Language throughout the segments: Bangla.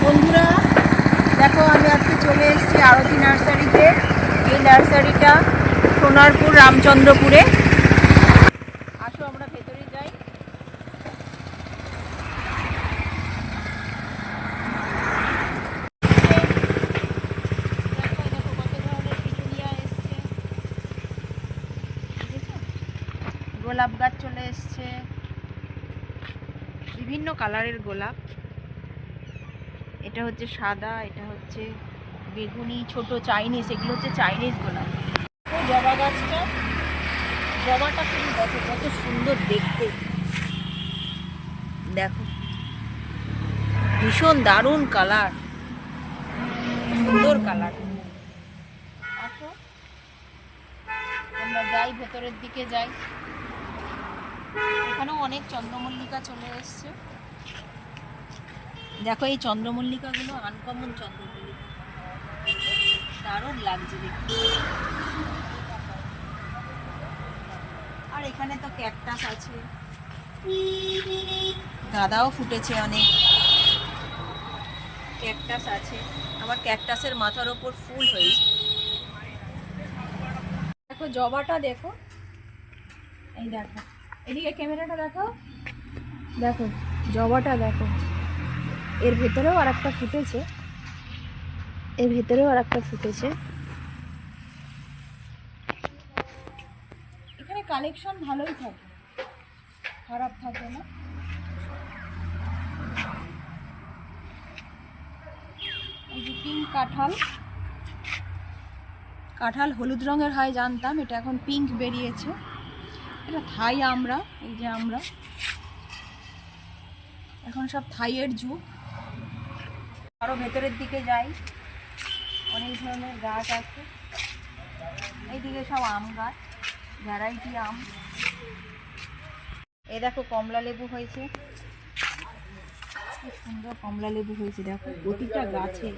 বন্ধুরা দেখো, আমি আজকে চলে এসেছি আরতি নার্সারিতে। এই নার্সারিটা সোনারপুর রামচন্দ্রপুরে। আসো আমরা ভেতরে যাই। গোলাপ গাছ চলে এসছে, বিভিন্ন কালারের গোলাপ। এটা হচ্ছে সাদা, এটা হচ্ছে বেগুনি, ছোট চাইনিজ, এগুলো হচ্ছে চাইনিজ গোলাপ। জবা গাছটা, জবাটা খুবই কত সুন্দর দেখতে, দেখো ভীষণ দারুণ কালার, সুন্দর কালার। আসো আমরা যাই, ভেতরের দিকে যাই। এখানেও অনেক চন্দ্রমল্লিকা চলে এসছে। দেখো এই চন্দ্রমল্লিকাগুলো আনকমন চন্দ্রমল্লিকা, দারুণ লাগছে দেখতে। আর এখানে তো ক্যাকটাস আছে, গাঁদাও ফুটেছে অনেক, ক্যাকটাস আছে, আবার ক্যাকটাসের মাথার ওপর ফুল হয়েছে। দেখো জবাটা, দেখো এই দেখো, এদিকে ক্যামেরাটা দেখো, দেখো জবাটা দেখো। এর ভেতরেও আর একটা ফুটেছে, এর ভেতরেও আর একটা ফুটেছে। এখানে কালেকশন ভালোই থাকে, খারাপ থাকে না। এই যে পিঙ্ক কাঁঠাল, কাঁঠাল হলুদ রঙের হয় জানতাম, এটা এখন পিঙ্ক বেরিয়েছে। এটা থাই আমরা, এই যে আমরা এখন সব থাইয়ের যুগ। আরো ভেতরের দিকে যাই, অনেক ধরনের গাছ আছে। এইদিকে সব আম গাছ, ভ্যারাইটি আম। এই দেখো কমলা লেবু হয়েছে, খুব সুন্দর কমলা লেবু হয়েছে। দেখো প্রতিটা গাছে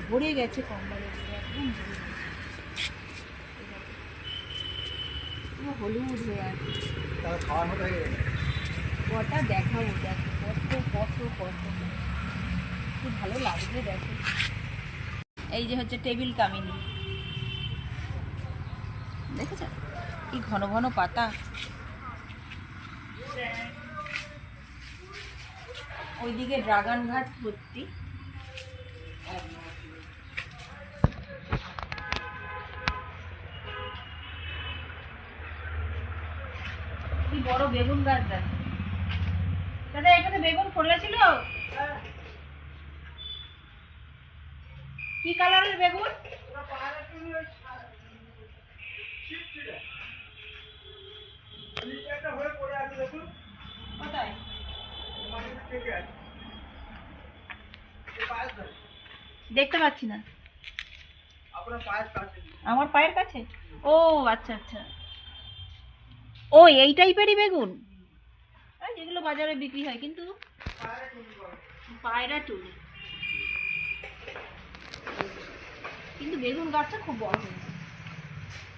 ভরে গেছে কমলা লেবু, একদম হলুদ হয়ে আছে। কটা দেখাবো, দেখো কত কত কত, খুব ভালো লাগবে। দেখো এই যে হচ্ছে টেবিল কামিনী, দেখেছ কি ঘন ঘন পাতা। ওইদিকে ড্রাগন ঘাট ভর্তি। কি বড় বেগুন গাছ দেখো দাদা, এখানে বেগুন ফলেছিল। কি কালারের বেগুন? কোথায়? দেখতে পাচ্ছি না। আমার পায়ের কাছে? ও আচ্ছা আচ্ছা, ও এই টাইপেরই বেগুন, যেগুলো বাজারে বিক্রি হয়, কিন্তু পায়রা টুলি। কিন্তু বেগুন গাছটা খুব বড় হয়েছে,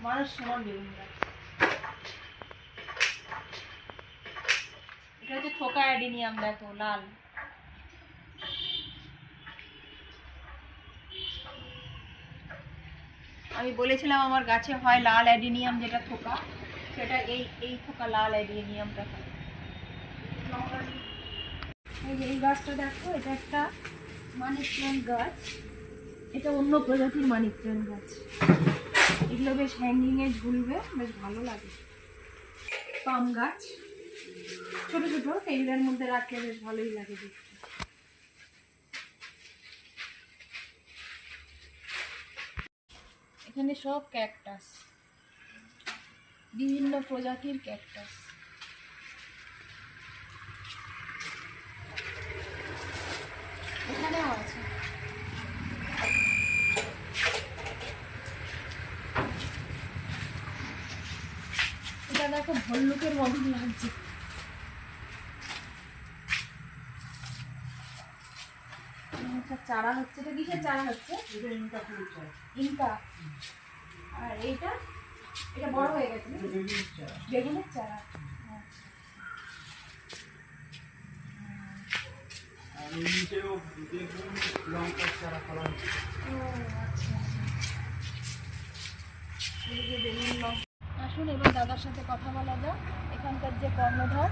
মানুষ সমান বেগুন গাছ। এটা হচ্ছে থোকা অ্যাডিনিয়াম, দেখো লাল। আমি বলেছিলাম আমার গাছে হয় লাল অ্যাডিনিয়াম, যেটা থোকা, সেটা এই থোকা লাল অ্যাডিনিয়ামটা হয়। এই গাছটা দেখো, এটা একটা মানি প্ল্যান্ট গাছ, এটা অন্য প্রজাতির মানি প্ল্যান্ট গাছ। এগুলো বেশ হ্যাঙ্গিংয়ে ঝুলবে, বেশ ভালো লাগে। পাম গাছ ছোট ছোট, টেবিলের মধ্যে রাখলে বেশ ভালোই লাগে দেখতে। এখানে সব ক্যাকটাস, বিভিন্ন প্রজাতির ক্যাকটাস। এখানেও আছে। এটা দেখো ভল্লুকের মতন লাগছে। চারা হচ্ছে, এটা কিসের চারা হচ্ছে? ইনকা। আর এইটা, এটা বড় হয়ে গেছে, বেগুনের চারা। নিচেও দেখুন লঙ্কার চারা করা হচ্ছে। ও আচ্ছা। এই যে বেলুন লঙ্কা। আসুন এবার দাদার সাথে কথা বলা যাক। এখানকার যে কর্ণধার,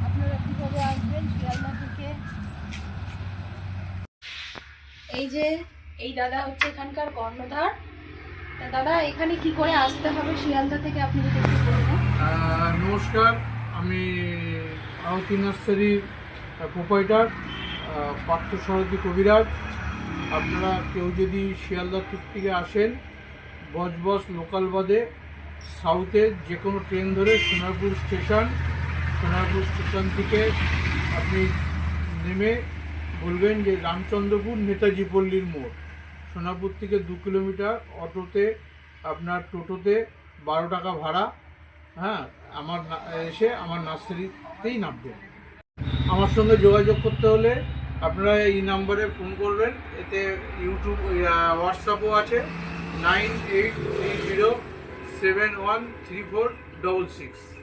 আপনারা কীভাবে আসবেন শিয়ালদা থেকে। এই যে এই দাদা হচ্ছে এখানকার কর্ণধার। তা দাদা এখানে কি করে আসতে হবে শিয়ালদা থেকে, আপনি যদি একটু বলবেন। নমস্কার, আমি আওতি নার্সারির প্রোপাইটার পার্থসারথী কবিরাজ। আপনারা কেউ যদি শিয়ালদা থেকে আসেন, বজবজ লোকাল বাদে সাউথে যে কোনো ট্রেন ধরে সোনারপুর স্টেশন থেকে আপনি নেমে বলবেন যে রামচন্দ্রপুর নেতাজি পল্লীর মোড়। সোনারপুর থেকে 2 কিলোমিটার। অটোতে আপনার, টোটোতে 12 টাকা ভাড়া। হ্যাঁ, এসে আমার নার্সারিতেই নামবেন। আমার সঙ্গে যোগাযোগ করতে হলে আপনারা এই নাম্বারে ফোন করবেন। এতে ইউটিউব হোয়াটসঅ্যাপও আছে, 9830713466।